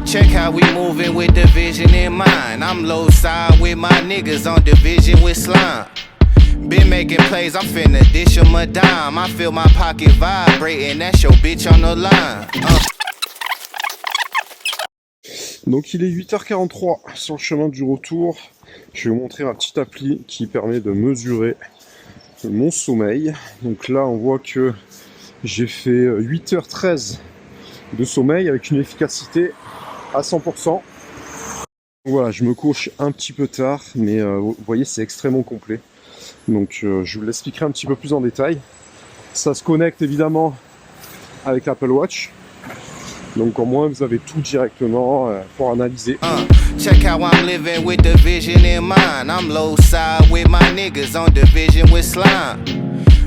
Check how we moving with division in mind. I'm low side with my niggas on division with slime. Been making plays, I'm finna dish 'em a dime. I feel my pocket vibrating, that's your bitch on the line. Donc il est 8h43 sur le chemin du retour. Je vais vous montrer ma petite appli qui permet de mesurer mon sommeil. Donc là on voit que j'ai fait 8h13 de sommeil avec une efficacité à 100%. Voilà, je me couche un petit peu tard, mais vous voyez c'est extrêmement complet. Donc je vous l'expliquerai un petit peu plus en détail. Ça se connecte évidemment avec l'Apple Watch. Donc au moins vous avez tout directement pour analyser. Check how I'm living with division in mind. I'm low side with my niggas on division with slime.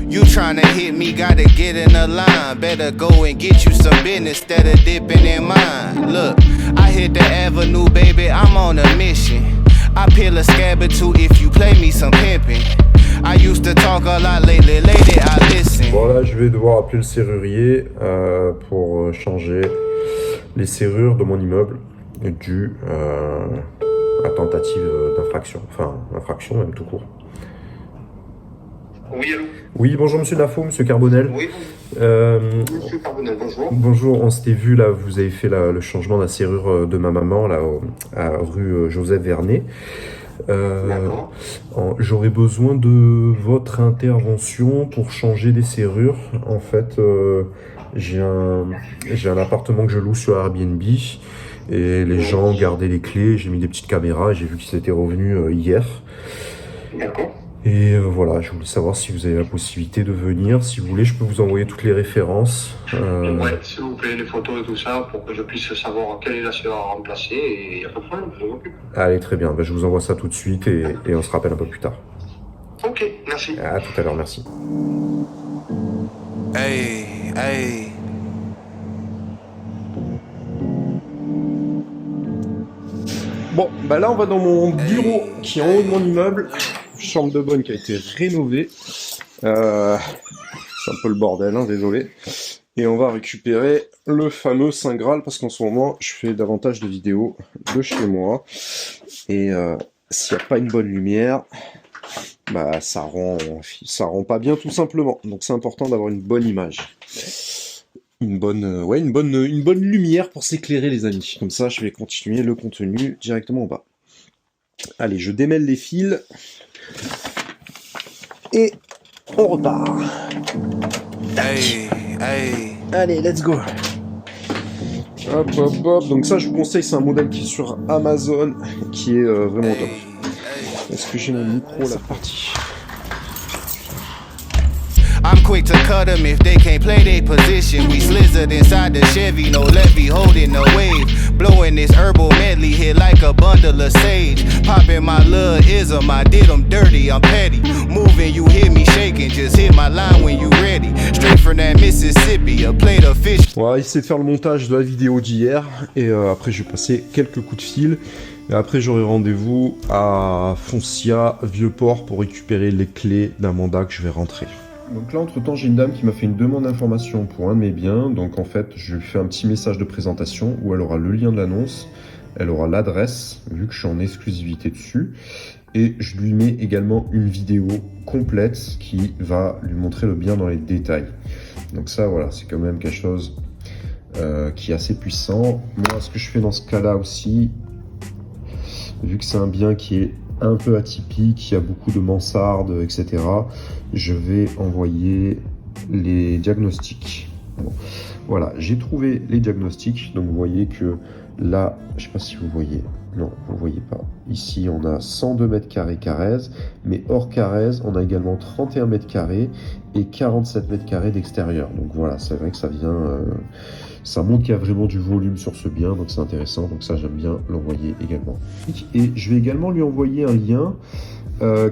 You tryna hit me, gotta get in the line. Better go and get you some business instead of dipping in mine. Look, I hit the avenue, baby, I'm on a mission. I peel a scab or two if you play me some pimping. I used to talk a lot lately, I listen. Voilà, je vais devoir appeler le serrurier pour changer les serrures de mon immeuble dû à tentative d'infraction, enfin infraction même tout court. Oui, allô? Oui, bonjour Monsieur Lafaux, Monsieur Carbonel. Oui, Monsieur Carbonel, bonjour. Bonjour, on s'était vu là, vous avez fait le changement de la serrure de ma maman là, à rue Joseph Vernet. J'aurais besoin de votre intervention pour changer des serrures. En fait, j'ai un appartement que je loue sur Airbnb et les gens gardaient les clés. J'ai mis des petites caméras, j'ai vu qu'ils étaient revenus hier. D'accord. Et voilà, je voulais savoir si vous avez la possibilité de venir. Si vous voulez, je peux vous envoyer toutes les références. Ouais, s'il vous plaît, les photos et tout ça, pour que je puisse savoir quelle est la serrure à remplacer, et il n'y a pas de problème, je m'occupe. Allez, très bien. Ben, je vous envoie ça tout de suite et on se rappelle un peu plus tard. Ok, merci. À tout à l'heure, merci. Hey, hey. Bon, bah là, on va dans mon bureau qui est en haut de mon immeuble. Chambre de bonne qui a été rénovée. C'est un peu le bordel, hein, désolé. Et on va récupérer le fameux Saint Graal parce qu'en ce moment, je fais davantage de vidéos de chez moi. Et s'il n'y a pas une bonne lumière, bah ça rend pas bien tout simplement. Donc c'est important d'avoir une bonne image. Une bonne lumière pour s'éclairer les amis. Comme ça, je vais continuer le contenu directement en bas. Allez, je démêle les fils. Et on repart. Hey, hey. Allez, let's go. Hop, hop, hop. Donc ça, je vous conseille, c'est un modèle qui est sur Amazon, qui est vraiment top. Est-ce que j'ai mon micro là? Parti. I'm quick to cut them if they can't play their position. We slizzard inside the Chevy, no levy holding the wave. Blowing this herbal medley hit like a bundle of sage. Popping my little ism, I did them dirty, I'm petty. Moving, you hear me shaking, just hit my line when you ready. Straight from that Mississippi, a plate of fish. On va essayer de faire le montage de la vidéo d'hier. Et après, je vais passer quelques coups de fil. Et après, j'aurai rendez-vous à Foncia, Vieux-Port, pour récupérer les clés d'un mandat que je vais rentrer. Donc là, entre-temps, j'ai une dame qui m'a fait une demande d'information pour un de mes biens. Donc en fait, je lui fais un petit message de présentation où elle aura le lien de l'annonce, elle aura l'adresse, vu que je suis en exclusivité dessus. Et je lui mets également une vidéo complète qui va lui montrer le bien dans les détails. Donc ça, voilà, c'est quand même quelque chose qui est assez puissant. Moi, ce que je fais dans ce cas-là aussi, vu que c'est un bien qui est un peu atypique, il y a beaucoup de mansardes, etc. Je vais envoyer les diagnostics. Bon. Voilà, j'ai trouvé les diagnostics. Donc vous voyez que là, je sais pas si vous voyez. Non, vous voyez pas. Ici, on a 102 mètres carrés Carrez, mais hors Carrez, on a également 31 mètres carrés et 47 mètres carrés d'extérieur. Donc voilà, c'est vrai que ça vient... ça montre qu'il y a vraiment du volume sur ce bien, donc c'est intéressant. Donc ça, j'aime bien l'envoyer également. Et je vais également lui envoyer un lien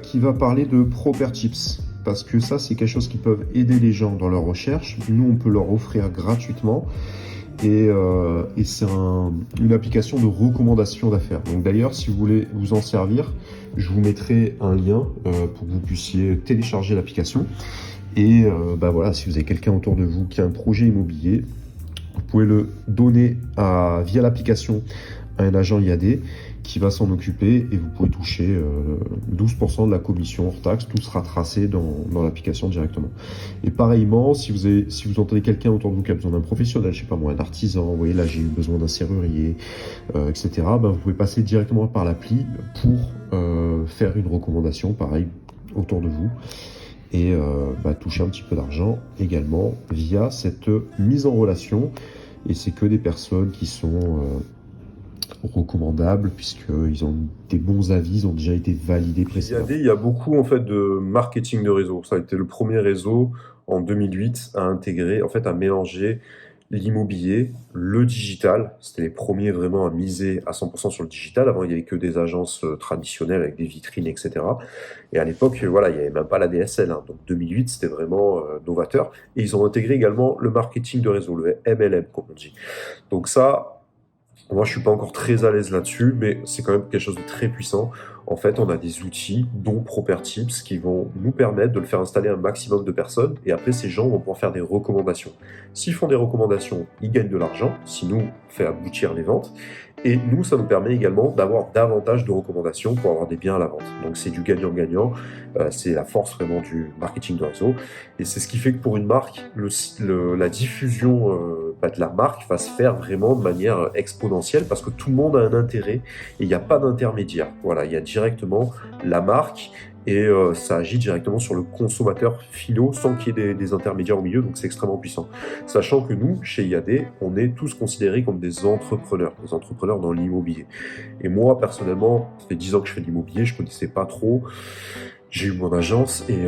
qui va parler de Propertips. Parce que ça, c'est quelque chose qui peut aider les gens dans leur recherche. Nous, on peut leur offrir gratuitement. Et c'est une application de recommandation d'affaires. Donc d'ailleurs, si vous voulez vous en servir, je vous mettrai un lien pour que vous puissiez télécharger l'application. Et bah voilà, si vous avez quelqu'un autour de vous qui a un projet immobilier, Vous pouvez le donner via l'application à un agent IAD qui va s'en occuper et vous pouvez toucher 12% de la commission hors taxe. Tout sera tracé dans l'application directement. Et pareillement, si vous entendez quelqu'un autour de vous qui a besoin d'un professionnel, je sais pas moi, un artisan, vous voyez là j'ai eu besoin d'un serrurier, etc., ben, vous pouvez passer directement par l'appli pour faire une recommandation, pareil, autour de vous. Et toucher un petit peu d'argent également via cette mise en relation. Et c'est que des personnes qui sont recommandables puisqu'ils ont des bons avis, ils ont déjà été validés précédemment. Il y a beaucoup en fait de marketing de réseau. Ça a été le premier réseau en 2008 à intégrer, en fait à mélanger l'immobilier, le digital. C'était les premiers vraiment à miser à 100% sur le digital. Avant, il n'y avait que des agences traditionnelles avec des vitrines, etc. Et à l'époque, voilà, il n'y avait même pas la DSL. Hein. Donc 2008, c'était vraiment novateur. Et ils ont intégré également le marketing de réseau, le MLM, comme on dit. Donc ça, moi, je suis pas encore très à l'aise là-dessus, mais c'est quand même quelque chose de très puissant. En fait, on a des outils, dont ProperTips, qui vont nous permettre de le faire installer un maximum de personnes. Et après, ces gens vont pouvoir faire des recommandations. S'ils font des recommandations, ils gagnent de l'argent. Si nous, on fait aboutir les ventes. Et nous, ça nous permet également d'avoir davantage de recommandations pour avoir des biens à la vente. Donc, c'est du gagnant-gagnant. C'est la force vraiment du marketing de réseau. Et c'est ce qui fait que pour une marque, la diffusion de la marque va se faire vraiment de manière exponentielle parce que tout le monde a un intérêt et il n'y a pas d'intermédiaire. Voilà, il y a directement la marque et ça agit directement sur le consommateur finaux sans qu'il y ait des intermédiaires au milieu, donc c'est extrêmement puissant. Sachant que nous, chez IAD, on est tous considérés comme des entrepreneurs dans l'immobilier. Et moi, personnellement, ça fait 10 ans que je fais de l'immobilier, je ne connaissais pas trop. J'ai eu mon agence et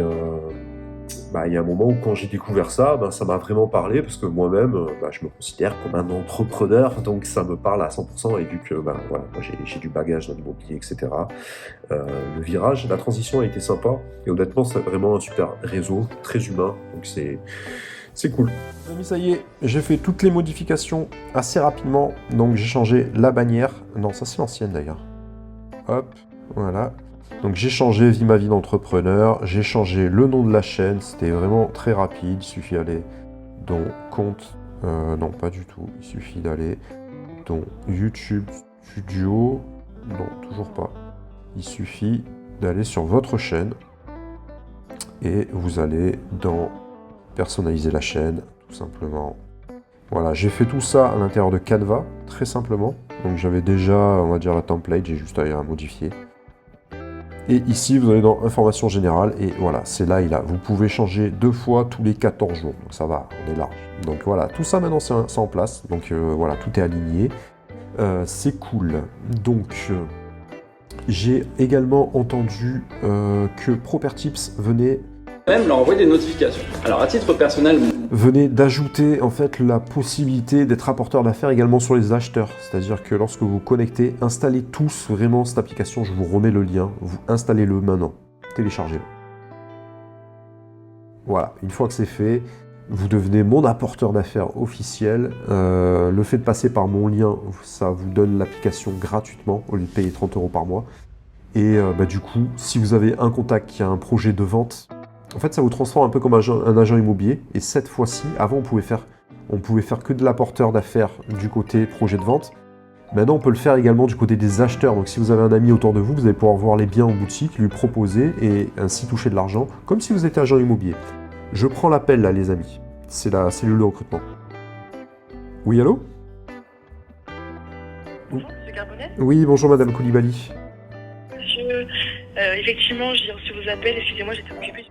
il y a un moment où quand j'ai découvert ça, ça m'a vraiment parlé parce que moi-même, je me considère comme un entrepreneur, donc ça me parle à 100% et vu que moi j'ai du bagage dans l'immobilier, etc. Le virage, la transition a été sympa et honnêtement c'est vraiment un super réseau, très humain, donc c'est cool. Les amis, ça y est, j'ai fait toutes les modifications assez rapidement, donc j'ai changé la bannière, non ça c'est l'ancienne d'ailleurs, hop, voilà. Donc j'ai changé Vie ma vie d'entrepreneur, j'ai changé le nom de la chaîne, c'était vraiment très rapide, il suffit d'aller dans compte, non pas du tout, il suffit d'aller dans YouTube Studio, non toujours pas, il suffit d'aller sur votre chaîne et vous allez dans personnaliser la chaîne, tout simplement. Voilà, j'ai fait tout ça à l'intérieur de Canva, très simplement, donc j'avais déjà, on va dire la template, j'ai juste à modifier. Et ici, vous allez dans Information générale, et voilà, c'est là et là. Vous pouvez changer 2 fois tous les 14 jours, donc ça va, on est large. Donc voilà, tout ça maintenant c'est en place, donc voilà, tout est aligné. C'est cool. Donc, j'ai également entendu que ProperTips venait... Même leur envoyer des notifications. Alors à titre personnel, venait d'ajouter en fait la possibilité d'être apporteur d'affaires également sur les acheteurs. C'est-à-dire que lorsque vous connectez, installez tous vraiment cette application, je vous remets le lien, vous installez-le maintenant, téléchargez-le. Voilà, une fois que c'est fait, vous devenez mon apporteur d'affaires officiel. Le fait de passer par mon lien, ça vous donne l'application gratuitement au lieu de payer 30 € par mois. Et du coup, si vous avez un contact qui a un projet de vente, en fait, ça vous transforme un peu comme un agent immobilier. Et cette fois-ci, avant, on pouvait faire que de l'apporteur d'affaires du côté projet de vente. Maintenant, on peut le faire également du côté des acheteurs. Donc, si vous avez un ami autour de vous, vous allez pouvoir voir les biens en boutique, lui proposer et ainsi toucher de l'argent, comme si vous étiez agent immobilier. Je prends l'appel là, les amis. C'est la cellule de recrutement. Oui, allô ? Bonjour, monsieur Carbonel. Oui, bonjour, madame Koulibaly. Monsieur, effectivement, j'ai reçu vos appels. Excusez-moi, j'étais occupée.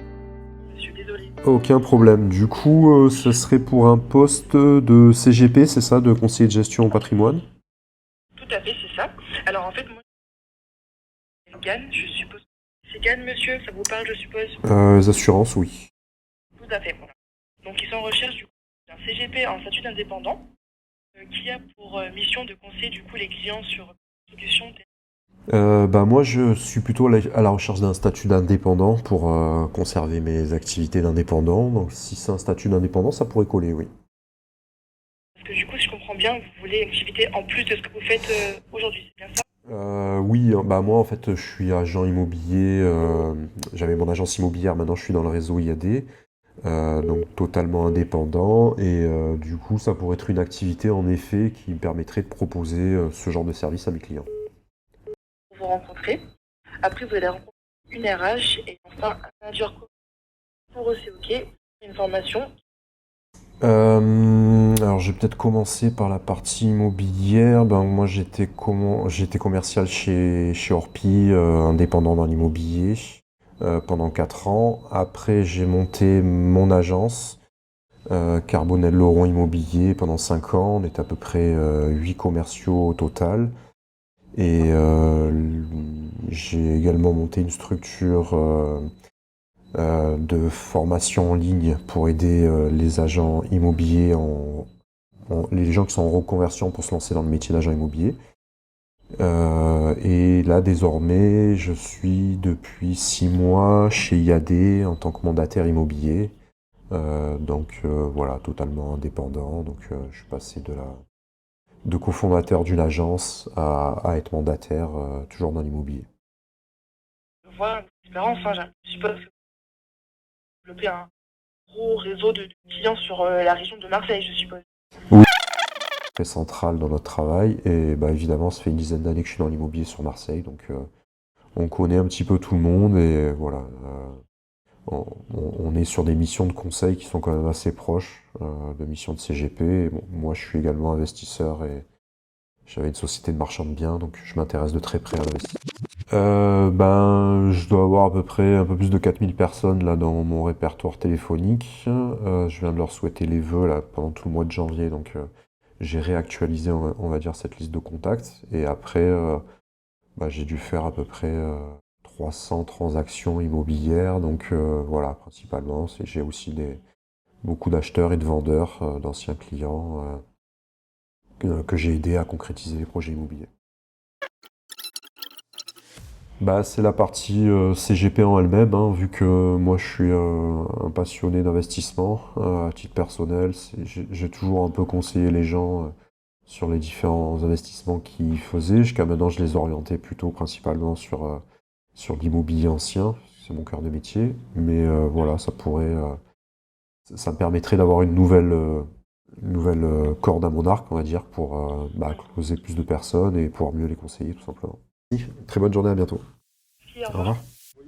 Je suis désolée. Aucun problème. Du coup, ce serait pour un poste de CGP, c'est ça, de conseiller de gestion au patrimoine ? Tout à fait, c'est ça. Alors, en fait, moi, c'est Gann, je suppose. C'est Gann, monsieur, ça vous parle, je suppose ? Les assurances, oui. Tout à fait, voilà. Donc, ils sont en recherche du coup d'un CGP en statut d'indépendant qui a pour mission de conseiller du coup les clients sur solutions. Moi, je suis plutôt à la recherche d'un statut d'indépendant pour conserver mes activités d'indépendant. Donc, si c'est un statut d'indépendant, ça pourrait coller, oui. Parce que du coup, si je comprends bien, vous voulez une activité en plus de ce que vous faites aujourd'hui, c'est bien ça ? Oui, moi, en fait, je suis agent immobilier. J'avais mon agence immobilière, maintenant je suis dans le réseau IAD. donc totalement indépendant, et du coup ça pourrait être une activité en effet qui me permettrait de proposer ce genre de service à mes clients. Vous rencontrez. Après, vous allez rencontrer une RH et enfin un manager. Pour eux, c'est OK. Une formation. Alors je vais peut-être commencer par la partie immobilière. Ben, moi j'étais commercial chez Orpi, indépendant dans l'immobilier, pendant 4 ans. Après j'ai monté mon agence, Carbonel Laurent Immobilier, pendant 5 ans. On était à peu près 8 commerciaux au total. Et j'ai également monté une structure de formation en ligne pour aider les agents immobiliers, les gens qui sont en reconversion pour se lancer dans le métier d'agent immobilier. Et là, désormais, je suis depuis 6 mois chez IAD en tant que mandataire immobilier. Donc voilà, totalement indépendant. Donc je suis passé de cofondateur d'une agence à être mandataire, toujours dans l'immobilier. Je vois une expérience. Je suppose que vous développez un gros réseau de clients sur la région de Marseille, je suppose. Oui. Très central dans notre travail, et bah, évidemment ça fait une dizaine d'années que je suis dans l'immobilier sur Marseille, donc on connaît un petit peu tout le monde, et voilà, on est sur des missions de conseil qui sont quand même assez proches de missions de CGP. Et bon, moi je suis également investisseur et j'avais une société de marchand de biens, donc je m'intéresse de très près à l'investissement. Je dois avoir à peu près un peu plus de 4000 personnes là dans mon répertoire téléphonique. Je viens de leur souhaiter les vœux là pendant tout le mois de janvier, donc j'ai réactualisé, on va dire, cette liste de contacts. Et après, j'ai dû faire à peu près 300 transactions immobilières. Donc voilà, principalement, j'ai aussi beaucoup d'acheteurs et de vendeurs, d'anciens clients que j'ai aidé à concrétiser les projets immobiliers. C'est la partie CGP en elle-même, hein, vu que moi je suis un passionné d'investissement à titre personnel. J'ai toujours un peu conseillé les gens sur les différents investissements qu'ils faisaient. Jusqu'à maintenant, je les orientais plutôt principalement sur l'immobilier ancien, c'est mon cœur de métier. Mais voilà, ça me permettrait d'avoir une nouvelle corde à mon arc, on va dire, pour closer plus de personnes et pouvoir mieux les conseiller, tout simplement. Très bonne journée, à bientôt. Au revoir.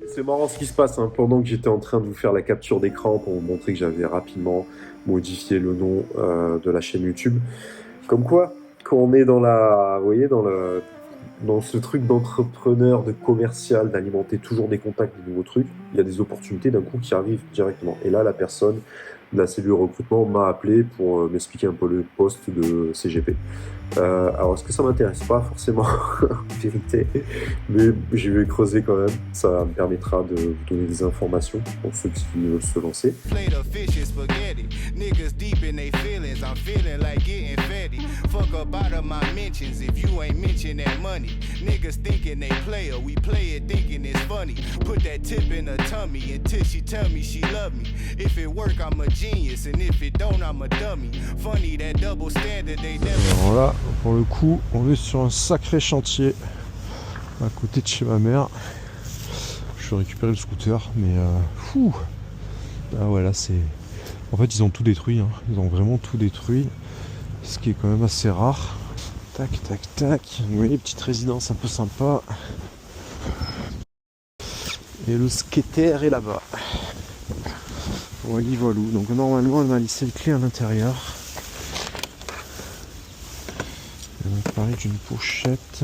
C'est marrant ce qui se passe, hein. Pendant que j'étais en train de vous faire la capture d'écran pour vous montrer que j'avais rapidement modifié le nom de la chaîne YouTube. Comme quoi, quand on est dans ce truc d'entrepreneur, de commercial, d'alimenter toujours des contacts, de nouveaux trucs, il y a des opportunités d'un coup qui arrivent directement. Et là, la personne de la cellule recrutement m'a appelé pour m'expliquer un peu le poste de CGP. Alors, est-ce que ça m'intéresse pas forcément, en vérité, mais je vais creuser quand même. Ça me permettra de vous donner des informations pour ceux qui veulent se lancer. Alors là, pour le coup, on est sur un sacré chantier à côté de chez ma mère. Je vais récupérer le scooter, mais ah ouais, là c'est... En fait, ils ont tout détruit, hein. Ils ont vraiment tout détruit, ce qui est quand même assez rare. Tac, tac, tac. Vous voyez, petite résidence un peu sympa. Et le skater est là-bas. Voilà, donc normalement, elle m'a laissé les clés à l'intérieur. Elle m'a parlé d'une pochette.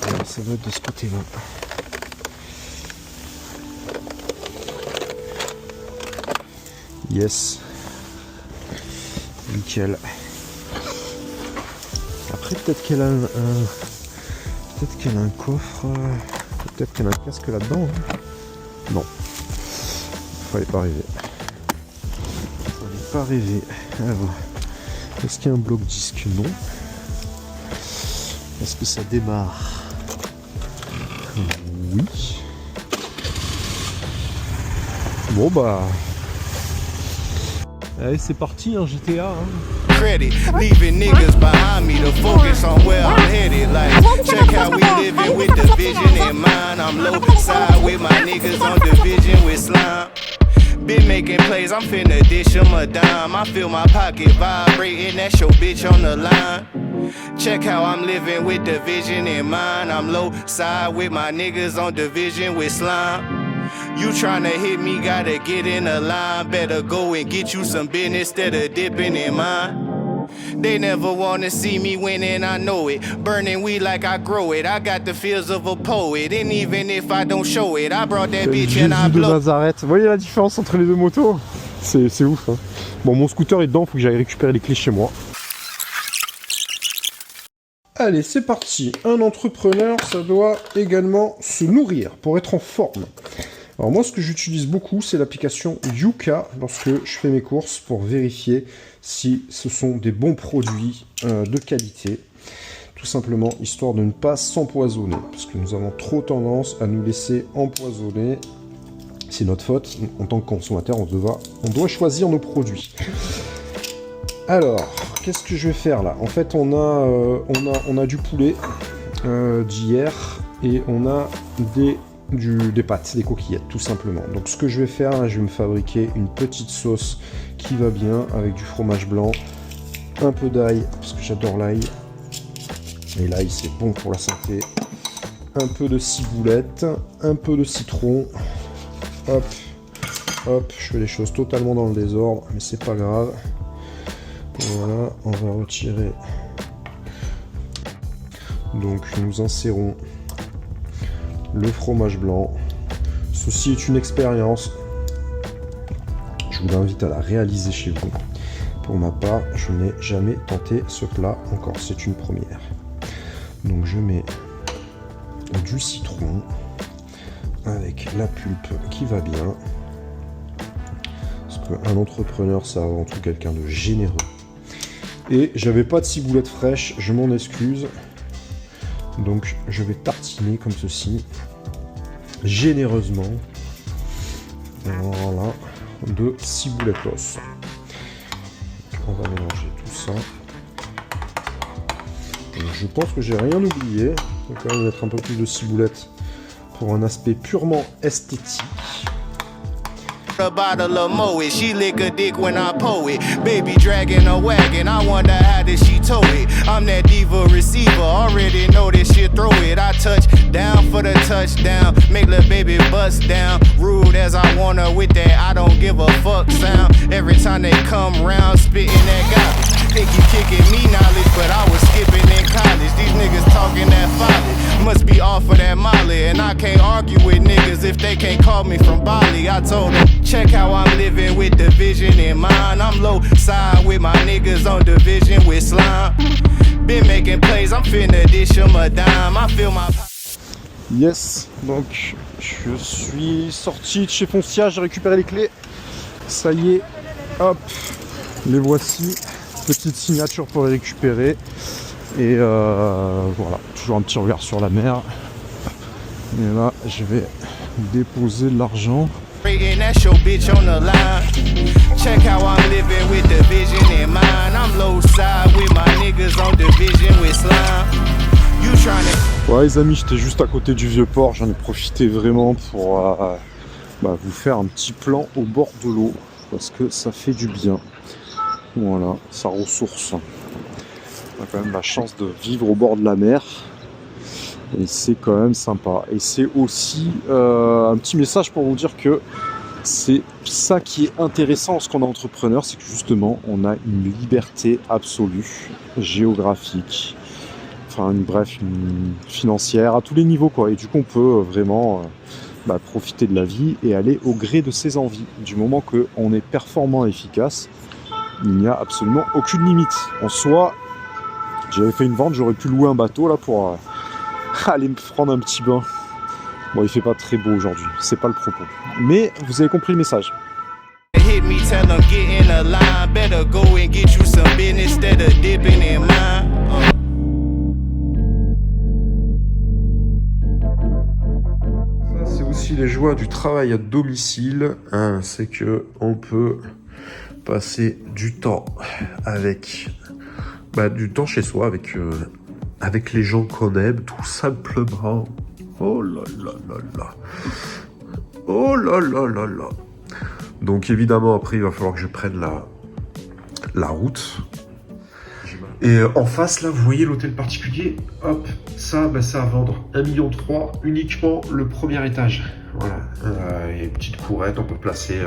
Alors, ça doit être de ce côté-là. Yes. Nickel. Après, peut-être qu'elle a un coffre. Peut-être qu'elle a un casque là-dedans. Hein. Non. Fallait pas rêver. Fallait pas rêver. Alors. Est-ce qu'il y a un bloc disque? Non. Est-ce que ça démarre? Oui. Bon allez, c'est parti, hein, GTA. Hein. Credit, leaving niggas behind me to focus on where I'm headed. Like, check how we living with the vision in mind. I'm low side with my niggas on division with slime. Been plays, I'm finna dish him a dime. I feel my pocket vibrating, that's your bitch on the line. Check how I'm living with division in mind. I'm low side with my niggas on division with slime. You tryna hit me, gotta get in a line. Better go and get you some business instead of dipping in mine. They never wanna see me winning, I know it. Burning weed like I grow it. I got the feels of a poet. And even if I don't show it, I brought that bitch and I Jésus de blow. Nazareth. Vous voyez la différence entre les deux motos? C'est ouf. Hein. Bon, mon scooter est dedans, faut que j'aille récupérer les clés chez moi. Allez, c'est parti. Un entrepreneur, ça doit également se nourrir pour être en forme. Alors moi, ce que j'utilise beaucoup, c'est l'application Yuka lorsque je fais mes courses pour vérifier si ce sont des bons produits de qualité. Tout simplement, histoire de ne pas s'empoisonner. Parce que nous avons trop tendance à nous laisser empoisonner. C'est notre faute. En tant que consommateur, on doit choisir nos produits. Alors, qu'est-ce que je vais faire là? En fait, on a du poulet d'hier et on a des pâtes, des coquillettes, tout simplement. Donc, ce que je vais faire, je vais me fabriquer une petite sauce qui va bien avec du fromage blanc, un peu d'ail, parce que j'adore l'ail. Et l'ail, c'est bon pour la santé. Un peu de ciboulette, un peu de citron. Hop, hop, je fais les choses totalement dans le désordre, mais c'est pas grave. Voilà, on va retirer. Donc nous insérons le fromage blanc. Ceci est une expérience. Je vous invite à la réaliser chez vous. Pour ma part, je n'ai jamais tenté ce plat encore. C'est une première. Donc je mets du citron avec la pulpe qui va bien. Parce qu'un entrepreneur, c'est avant tout quelqu'un de généreux. Et j'avais pas de ciboulette fraîche, je m'en excuse. Donc je vais tartiner comme ceci, généreusement. Voilà, de ciboulettos. On va mélanger tout ça. Et je pense que j'ai rien oublié. On va quand même mettre un peu plus de ciboulette pour un aspect purement esthétique. A bottle of Moet, she lick a dick when I pull it. Baby dragging a wagon, I wonder how did she tow it. I'm that diva receiver, already know this shit, throw it. I touch down for the touchdown, make little baby bust down. Rude as I wanna with that, I don't give a fuck sound. Every time they come round, spitting that garbage. Think you kicking me knowledge, but I was skipping in college. These niggas talking that folly, must be off of that molly. And I can't argue with niggas if they can't call me from Bali. I told them, check how I'm living with division in mind. I'm low side with my niggas on division with slime. Been making plays, I'm finna dish them a dime. I feel my... Yes, donc je suis sorti de chez Foncia, j'ai récupéré les clés. Ça y est, hop, les voici. Petite signature pour les récupérer. Et voilà, toujours un petit regard sur la mer. Et là, je vais déposer de l'argent. That's your bitch on the line. Check how I'm living with division in mind. I'm low side with my niggas on division with slime. You tryna... Ouais les amis, j'étais juste à côté du vieux port. J'en ai profité vraiment pour vous faire un petit plan au bord de l'eau. Parce que ça fait du bien. Voilà, ça ressource. On a quand même la chance de vivre au bord de la mer. Et c'est quand même sympa. Et c'est aussi un petit message pour vous dire que c'est ça qui est intéressant lorsqu'on est entrepreneur, c'est que justement on a une liberté absolue, géographique, une financière, à tous les niveaux quoi. Et du coup on peut vraiment profiter de la vie et aller au gré de ses envies. Du moment qu'on est performant et efficace, il n'y a absolument aucune limite. En soi, j'avais fait une vente, j'aurais pu louer un bateau là pour... aller me prendre un petit bain. Bon, il fait pas très beau aujourd'hui, c'est pas le propos. Mais vous avez compris le message. Hit me, tell them get in a line. Better go and get you some business instead of dipping in mine. Ça, c'est aussi les joies du travail à domicile. Hein, c'est que on peut passer du temps avec... du temps chez soi avec les gens qu'on aime, tout simplement. Oh là là là là. Oh là là là là. Donc évidemment après il va falloir que je prenne la route. Et en face là vous voyez l'hôtel particulier, hop, ça c'est à vendre, 1,3 million uniquement le premier étage. Voilà, et petite courette, on peut placer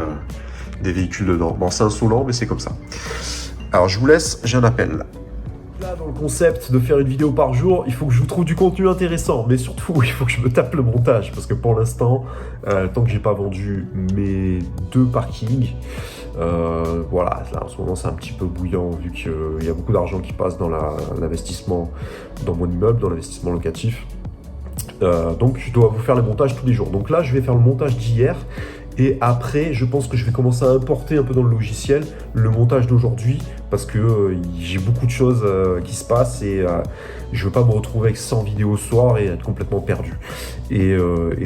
des véhicules dedans. Bon c'est insolent mais c'est comme ça. Alors je vous laisse, j'ai un appel là. Là, dans le concept de faire une vidéo par jour, il faut que je vous trouve du contenu intéressant, mais surtout, il faut que je me tape le montage, parce que pour l'instant, tant que j'ai pas vendu mes 2 parkings, voilà, là, en ce moment, c'est un petit peu bouillant, vu qu'il y a beaucoup d'argent qui passe dans l'investissement dans mon immeuble, dans l'investissement locatif. Donc, je dois vous faire les montages tous les jours. Donc là, je vais faire le montage d'hier, et après, je pense que je vais commencer à importer un peu dans le logiciel le montage d'aujourd'hui parce que j'ai beaucoup de choses qui se passent et je veux pas me retrouver avec 100 vidéos ce soir et être complètement perdu et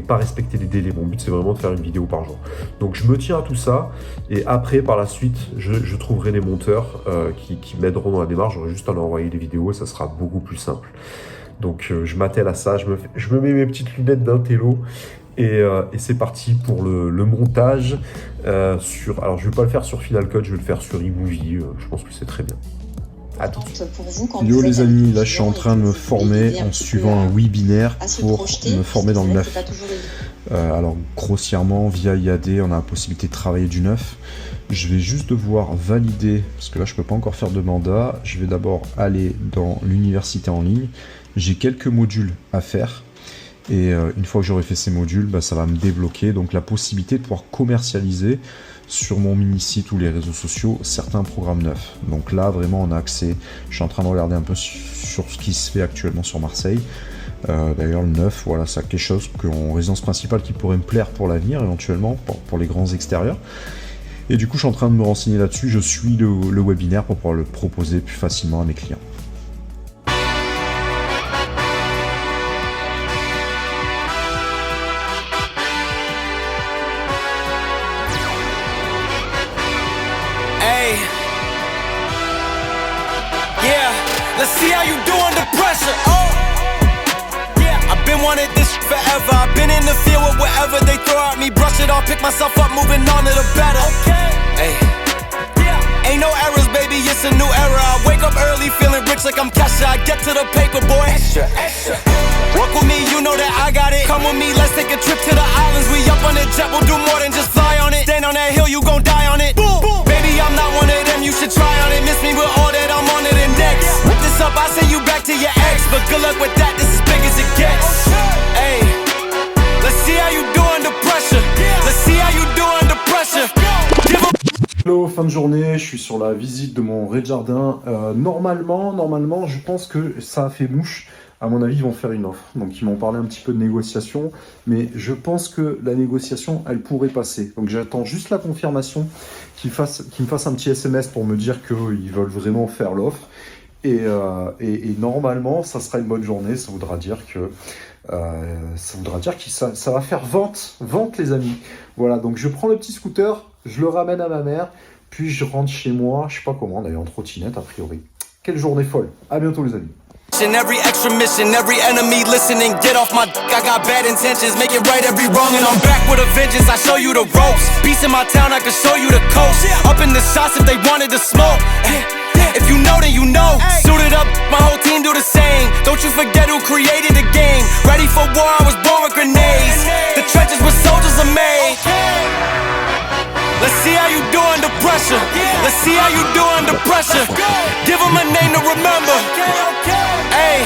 pas respecter les délais. Mon but, c'est vraiment de faire une vidéo par jour. Donc, je me tiens à tout ça et après, par la suite, je trouverai des monteurs qui m'aideront dans la démarche. J'aurai juste à leur envoyer des vidéos et ça sera beaucoup plus simple. Donc, je m'attelle à ça. Je me mets mes petites lunettes d'intello. Et c'est parti pour le montage alors je vais pas le faire sur Final Cut, je vais le faire sur eMovie, je pense que c'est très bien. À tout de suite. Yo les amis, là je suis en train de me former en suivant un webinaire pour me former dans le neuf. Alors grossièrement, via IAD, on a la possibilité de travailler du neuf. Je vais juste devoir valider, parce que là je peux pas encore faire de mandat, je vais d'abord aller dans l'université en ligne. J'ai quelques modules à faire. Et une fois que j'aurai fait ces modules, ça va me débloquer donc la possibilité de pouvoir commercialiser sur mon mini-site ou les réseaux sociaux certains programmes neufs. Donc là, vraiment, on a accès. Je suis en train de regarder un peu sur ce qui se fait actuellement sur Marseille. D'ailleurs, le neuf, voilà, c'est quelque chose en résidence principale qui pourrait me plaire pour l'avenir, éventuellement, pour les grands extérieurs. Et du coup, je suis en train de me renseigner là-dessus. Je suis le webinaire pour pouvoir le proposer plus facilement à mes clients. Let's see how you do under pressure. Oh, yeah. I've been wanting this forever. I've been in the field with whatever they throw at me. Brush it off, pick myself up, moving on to the better. Okay. Hey. Yeah. Ain't no errors, baby, it's a new era. I wake up early, feeling rich like I'm Kesha. I get to the paper, boy. Extra, extra. Work with me, you know that I got it. Come with me, let's take a trip to the islands. We up on the jet, we'll do more than just fly on it. Stand on that hill, you gon' die on it. Boom, boom. Baby, I'm not one of them, you should try on it. Miss me with all that, I'm on it and next. Whip this up, I send you back to your ex. But good luck with that, this is big as it gets. Hey, let's see how you do under pressure. Let's see how you do under pressure. Hello, fin de journée, je suis sur la visite de mon rez-de-jardin. Normalement, je pense que ça a fait mouche. À mon avis, ils vont faire une offre. Donc, ils m'ont parlé un petit peu de négociation. Mais je pense que la négociation, elle pourrait passer. Donc, j'attends juste la confirmation qu'ils me fassent un petit SMS pour me dire qu'ils veulent vraiment faire l'offre. Et normalement, ça sera une bonne journée. Ça voudra dire que ça va faire vente les amis. Voilà, donc je prends le petit scooter, je le ramène à ma mère, puis je rentre chez moi. Je sais pas comment, d'ailleurs en trottinette a priori. Quelle journée folle. À bientôt les amis. Every extra mission, every enemy listening, get off my dick, I got bad intentions, make it right every wrong, and I'm back with a vengeance, I show you the ropes, peace in my town, I can show you the coast, up in the shots if they wanted to smoke, if you know then you know, suited up, my whole team do the same, don't you forget who created the game, ready for war, I was born with grenades, the trenches where soldiers are made. Let's see how you do under pressure. Let's see how you do under pressure. Give them a name to remember. Hey,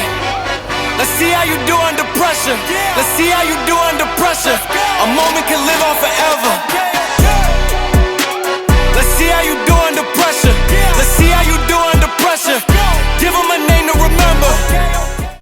let's see how you do under pressure. Let's see how you do under pressure. A moment can live on forever.